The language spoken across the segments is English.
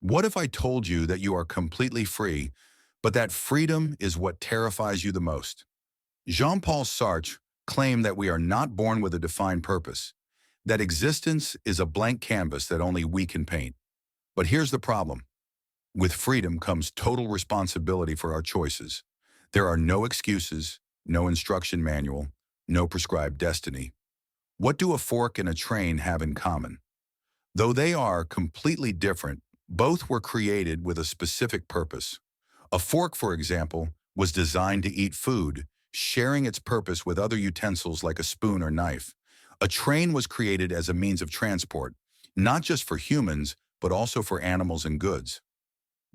What if I told you that you are completely free, but that freedom is what terrifies you the most? Jean-Paul Sartre claimed that we are not born with a defined purpose, that existence is a blank canvas that only we can paint. But here's the problem. With freedom comes total responsibility for our choices. There are no excuses, no instruction manual, no prescribed destiny. What do a fork and a train have in common? Though they are completely different, both were created with a specific purpose. A fork, for example, was designed to eat food, sharing its purpose with other utensils like a spoon or knife. A train was created as a means of transport, not just for humans, but also for animals and goods.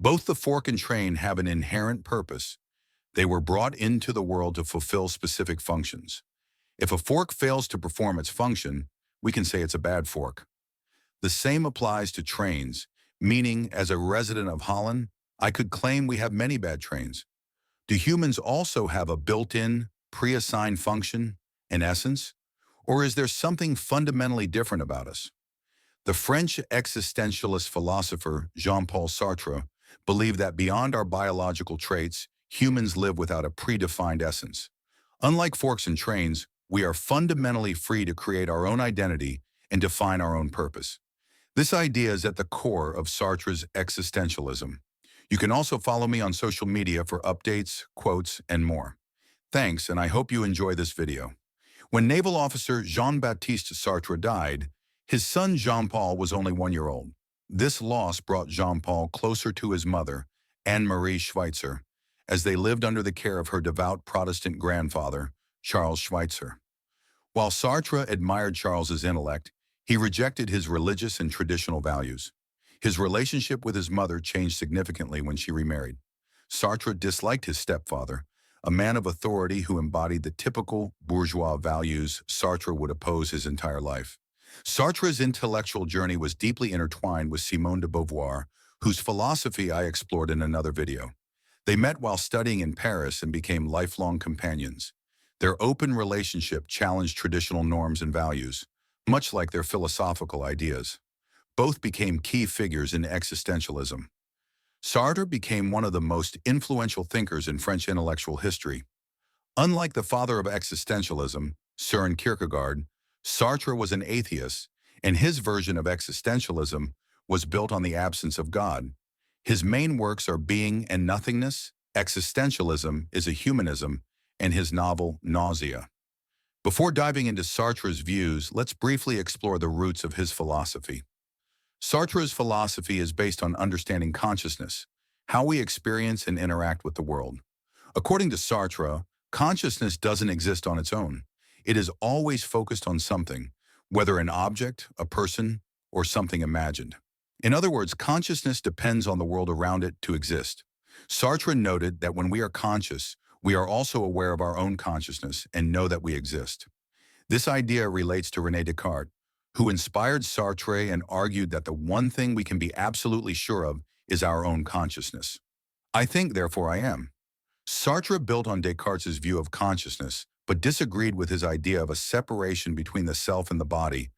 Both the fork and train have an inherent purpose. They were brought into the world to fulfill specific functions. If a fork fails to perform its function, we can say it's a bad fork. The same applies to trains, meaning as a resident of Holland, I could claim we have many bad trains. Do humans also have a built-in, pre-assigned function, an essence? Or is there something fundamentally different about us? The French existentialist philosopher Jean-Paul Sartre believed that beyond our biological traits, humans live without a predefined essence. Unlike forks and trains, we are fundamentally free to create our own identity and define our own purpose. This idea is at the core of Sartre's existentialism. You can also follow me on social media for updates, quotes, and more. Thanks, and I hope you enjoy this video. When naval officer Jean-Baptiste Sartre died, his son Jean-Paul was only 1 year old. This loss brought Jean-Paul closer to his mother, Anne-Marie Schweitzer, as they lived under the care of her devout Protestant grandfather, Charles Schweitzer. While Sartre admired Charles's intellect, he rejected his religious and traditional values. His relationship with his mother changed significantly when she remarried. Sartre disliked his stepfather, a man of authority who embodied the typical bourgeois values Sartre would oppose his entire life. Sartre's intellectual journey was deeply intertwined with Simone de Beauvoir, whose philosophy I explored in another video. They met while studying in Paris and became lifelong companions. Their open relationship challenged traditional norms and values, much like their philosophical ideas. Both became key figures in existentialism. Sartre became one of the most influential thinkers in French intellectual history. Unlike the father of existentialism, Søren Kierkegaard, Sartre was an atheist, and his version of existentialism was built on the absence of God. His main works are Being and Nothingness, Existentialism is a Humanism, and his novel Nausea. Before diving into Sartre's views, let's briefly explore the roots of his philosophy. Sartre's philosophy is based on understanding consciousness, how we experience and interact with the world. According to Sartre, consciousness doesn't exist on its own. It is always focused on something, whether an object, a person, or something imagined. In other words, consciousness depends on the world around it to exist. Sartre noted that when we are conscious, we are also aware of our own consciousness and know that we exist. This idea relates to René Descartes, who inspired Sartre and argued that the one thing we can be absolutely sure of is our own consciousness. I think, therefore I am. Sartre built on Descartes' view of consciousness, but disagreed with his idea of a separation between the self and the body,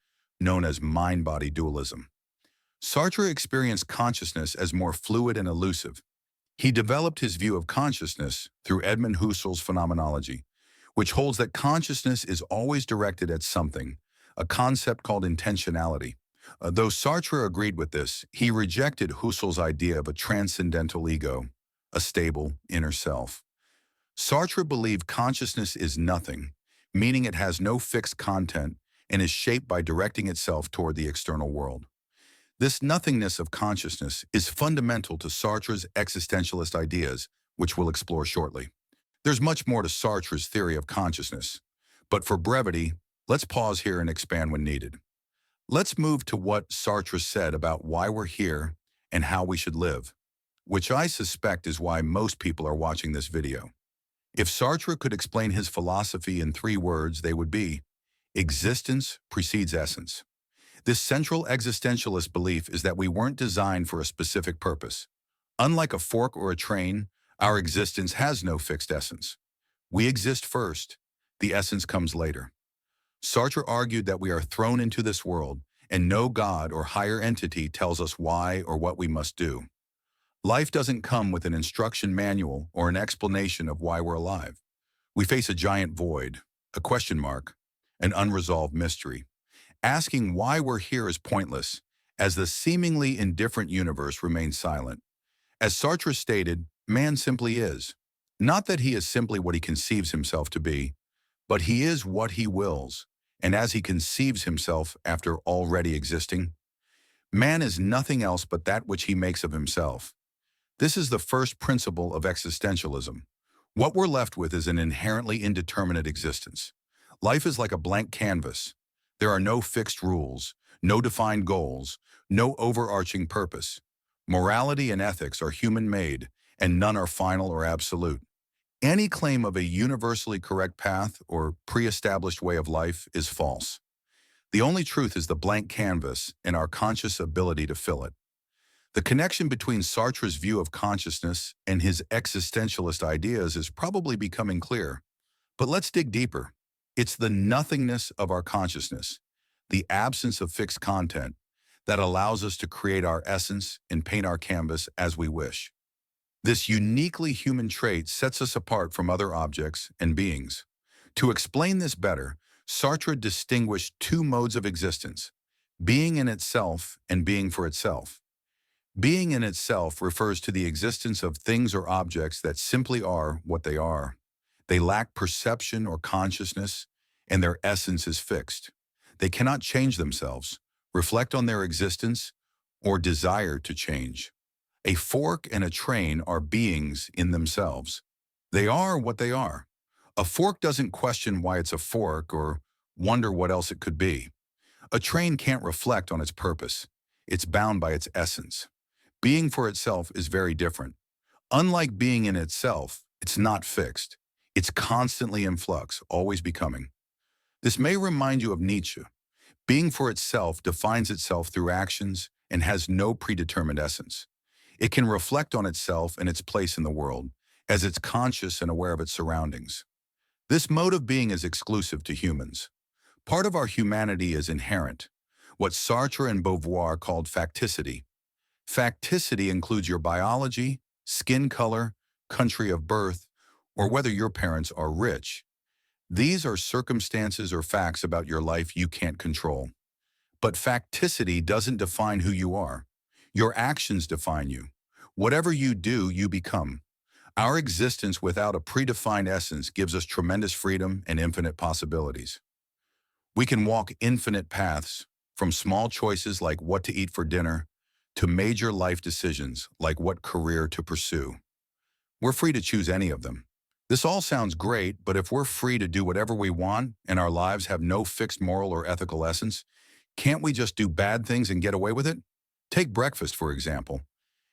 known as mind-body dualism. Sartre experienced consciousness as more fluid and elusive. He developed his view of consciousness through Edmund Husserl's phenomenology, which holds that consciousness is always directed at something, a concept called intentionality. Though Sartre agreed with this, he rejected Husserl's idea of a transcendental ego, a stable inner self. Sartre believed consciousness is nothing, meaning it has no fixed content and is shaped by directing itself toward the external world. This nothingness of consciousness is fundamental to Sartre's existentialist ideas, which we'll explore shortly. There's much more to Sartre's theory of consciousness, but for brevity, let's pause here and expand when needed. Let's move to what Sartre said about why we're here and how we should live, which I suspect is why most people are watching this video. If Sartre could explain his philosophy in 3 words, they would be: existence precedes essence. This central existentialist belief is that we weren't designed for a specific purpose. Unlike a fork or a train, our existence has no fixed essence. We exist first. The essence comes later. Sartre argued that we are thrown into this world, and no God or higher entity tells us why or what we must do. Life doesn't come with an instruction manual or an explanation of why we're alive. We face a giant void, a question mark, an unresolved mystery. Asking why we're here is pointless, as the seemingly indifferent universe remains silent. As Sartre stated, man simply is. Not that he is simply what he conceives himself to be, but he is what he wills, and as he conceives himself after already existing. Man is nothing else but that which he makes of himself. This is the first principle of existentialism. What we're left with is an inherently indeterminate existence. Life is like a blank canvas. There are no fixed rules, no defined goals, no overarching purpose. Morality and ethics are human-made, and none are final or absolute. Any claim of a universally correct path or pre-established way of life is false. The only truth is the blank canvas and our conscious ability to fill it. The connection between Sartre's view of consciousness and his existentialist ideas is probably becoming clear. But let's dig deeper. It's the nothingness of our consciousness, the absence of fixed content, that allows us to create our essence and paint our canvas as we wish. This uniquely human trait sets us apart from other objects and beings. To explain this better, Sartre distinguished two modes of existence: being in itself and being for itself. Being in itself refers to the existence of things or objects that simply are what they are. They lack perception or consciousness, and their essence is fixed. They cannot change themselves, reflect on their existence, or desire to change. A fork and a train are beings in themselves. They are what they are. A fork doesn't question why it's a fork or wonder what else it could be. A train can't reflect on its purpose. It's bound by its essence. Being for itself is very different. Unlike being in itself, it's not fixed. It's constantly in flux, always becoming. This may remind you of Nietzsche. Being for itself defines itself through actions and has no predetermined essence. It can reflect on itself and its place in the world, as it's conscious and aware of its surroundings. This mode of being is exclusive to humans. Part of our humanity is inherent, what Sartre and Beauvoir called facticity. Facticity includes your biology, skin color, country of birth, or whether your parents are rich. These are circumstances or facts about your life you can't control. But facticity doesn't define who you are. Your actions define you. Whatever you do, you become. Our existence without a predefined essence gives us tremendous freedom and infinite possibilities. We can walk infinite paths, from small choices like what to eat for dinner, to major life decisions like what career to pursue. We're free to choose any of them. This all sounds great, but if we're free to do whatever we want and our lives have no fixed moral or ethical essence, can't we just do bad things and get away with it? Take breakfast, for example.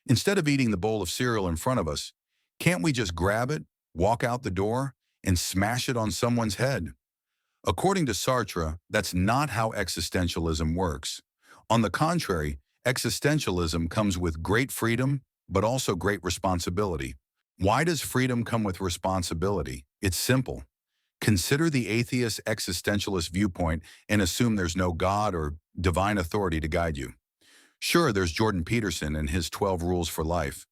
Instead of eating the bowl of cereal in front of us, can't we just grab it, walk out the door, and smash it on someone's head? According to Sartre, that's not how existentialism works. On the contrary, existentialism comes with great freedom, but also great responsibility. Why does freedom come with responsibility? It's simple. Consider the atheist existentialist viewpoint and assume there's no God or divine authority to guide you. Sure, there's Jordan Peterson and his 12 rules for life,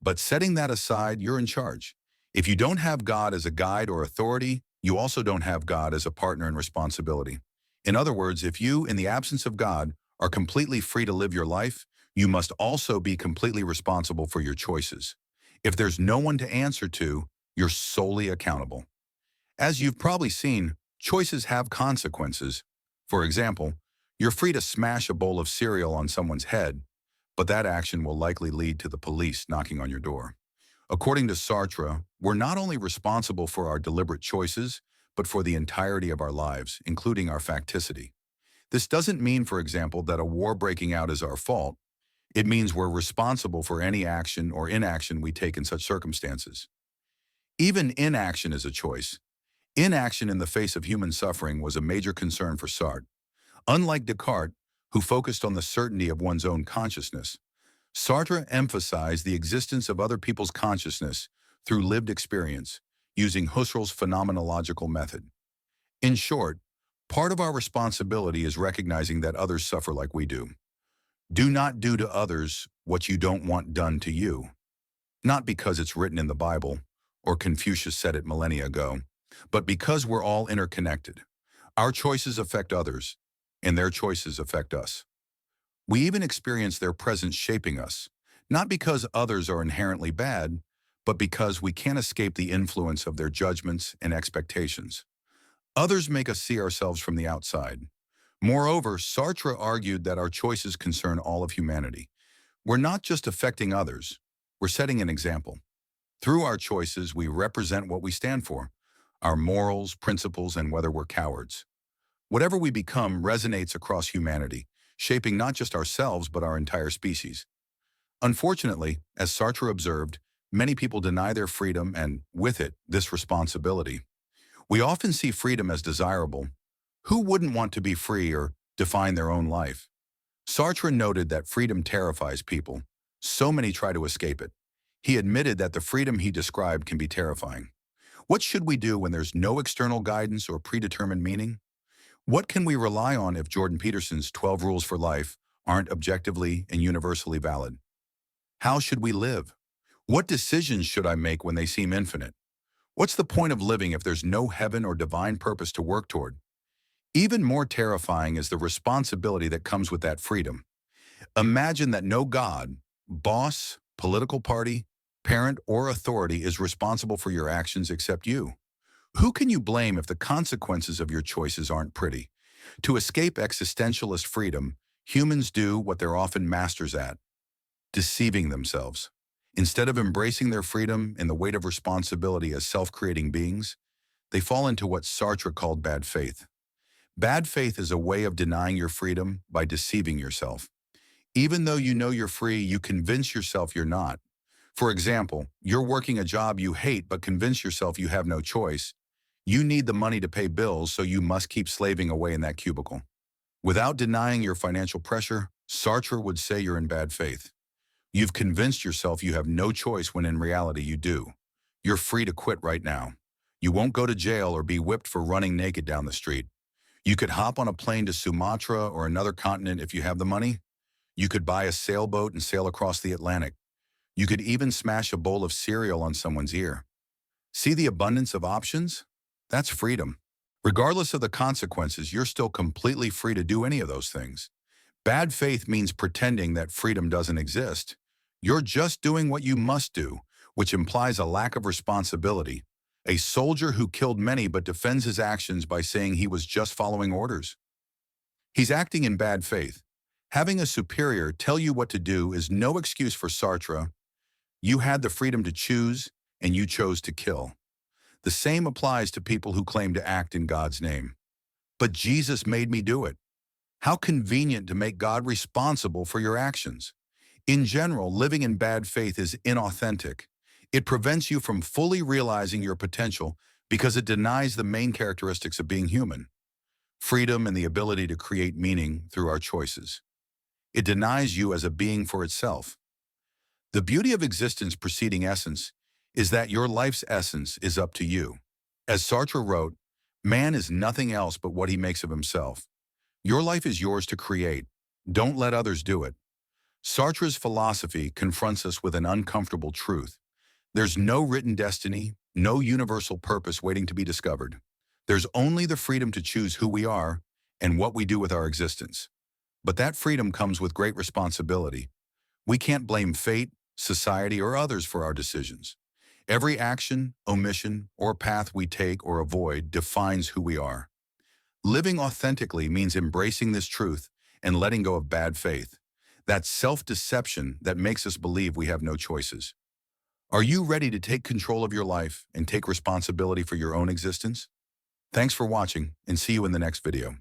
but setting that aside, you're in charge. If you don't have God as a guide or authority, you also don't have God as a partner in responsibility. In other words, if you, in the absence of God, are completely free to live your life, you must also be completely responsible for your choices. If there's no one to answer to, you're solely accountable. As you've probably seen, choices have consequences. For example, you're free to smash a bowl of cereal on someone's head, but that action will likely lead to the police knocking on your door. According to Sartre, we're not only responsible for our deliberate choices, but for the entirety of our lives, including our facticity. This doesn't mean, for example, that a war breaking out is our fault. It means we're responsible for any action or inaction we take in such circumstances. Even inaction is a choice. Inaction in the face of human suffering was a major concern for Sartre. Unlike Descartes, who focused on the certainty of one's own consciousness, Sartre emphasized the existence of other people's consciousness through lived experience, using Husserl's phenomenological method. In short, Part of our responsibility is recognizing that others suffer like we do. Do not do to others what you don't want done to you. Not because it's written in the Bible, or Confucius said it millennia ago, but because we're all interconnected. Our choices affect others, and their choices affect us. We even experience their presence shaping us, not because others are inherently bad, but because we can't escape the influence of their judgments and expectations. Others make us see ourselves from the outside. Moreover, Sartre argued that our choices concern all of humanity. We're not just affecting others, we're setting an example. Through our choices, we represent what we stand for, our morals, principles, and whether we're cowards. Whatever we become resonates across humanity, shaping not just ourselves but our entire species. Unfortunately, as Sartre observed, many people deny their freedom and, with it, this responsibility. We often see freedom as desirable. Who wouldn't want to be free or define their own life? Sartre noted that freedom terrifies people. So many try to escape it. He admitted that the freedom he described can be terrifying. What should we do when there's no external guidance or predetermined meaning? What can we rely on if Jordan Peterson's 12 rules for life aren't objectively and universally valid? How should we live? What decisions should I make when they seem infinite? What's the point of living if there's no heaven or divine purpose to work toward? Even more terrifying is the responsibility that comes with that freedom. Imagine that no God, boss, political party, parent, or authority is responsible for your actions except you. Who can you blame if the consequences of your choices aren't pretty? To escape existentialist freedom, humans do what they're often masters at: deceiving themselves. Instead of embracing their freedom and the weight of responsibility as self-creating beings, they fall into what Sartre called bad faith. Bad faith is a way of denying your freedom by deceiving yourself. Even though you know you're free, you convince yourself you're not. For example, you're working a job you hate but convince yourself you have no choice. You need the money to pay bills, so you must keep slaving away in that cubicle. Without denying your financial pressure, Sartre would say you're in bad faith. You've convinced yourself you have no choice when in reality you do. You're free to quit right now. You won't go to jail or be whipped for running naked down the street. You could hop on a plane to Sumatra or another continent if you have the money. You could buy a sailboat and sail across the Atlantic. You could even smash a bowl of cereal on someone's ear. See the abundance of options? That's freedom. Regardless of the consequences, you're still completely free to do any of those things. Bad faith means pretending that freedom doesn't exist. You're just doing what you must do, which implies a lack of responsibility. A soldier who killed many but defends his actions by saying he was just following orders. He's acting in bad faith. Having a superior tell you what to do is no excuse for Sartre. You had the freedom to choose, and you chose to kill. The same applies to people who claim to act in God's name. But Jesus made me do it. How convenient to make God responsible for your actions. In general, living in bad faith is inauthentic. It prevents you from fully realizing your potential because it denies the main characteristics of being human: freedom and the ability to create meaning through our choices. It denies you as a being for itself. The beauty of existence preceding essence is that your life's essence is up to you. As Sartre wrote, man is nothing else but what he makes of himself. Your life is yours to create. Don't let others do it. Sartre's philosophy confronts us with an uncomfortable truth. There's no written destiny, no universal purpose waiting to be discovered. There's only the freedom to choose who we are and what we do with our existence. But that freedom comes with great responsibility. We can't blame fate, society, or others for our decisions. Every action, omission, or path we take or avoid defines who we are. Living authentically means embracing this truth and letting go of bad faith. That self-deception that makes us believe we have no choices. Are you ready to take control of your life and take responsibility for your own existence? Thanks for watching, and see you in the next video.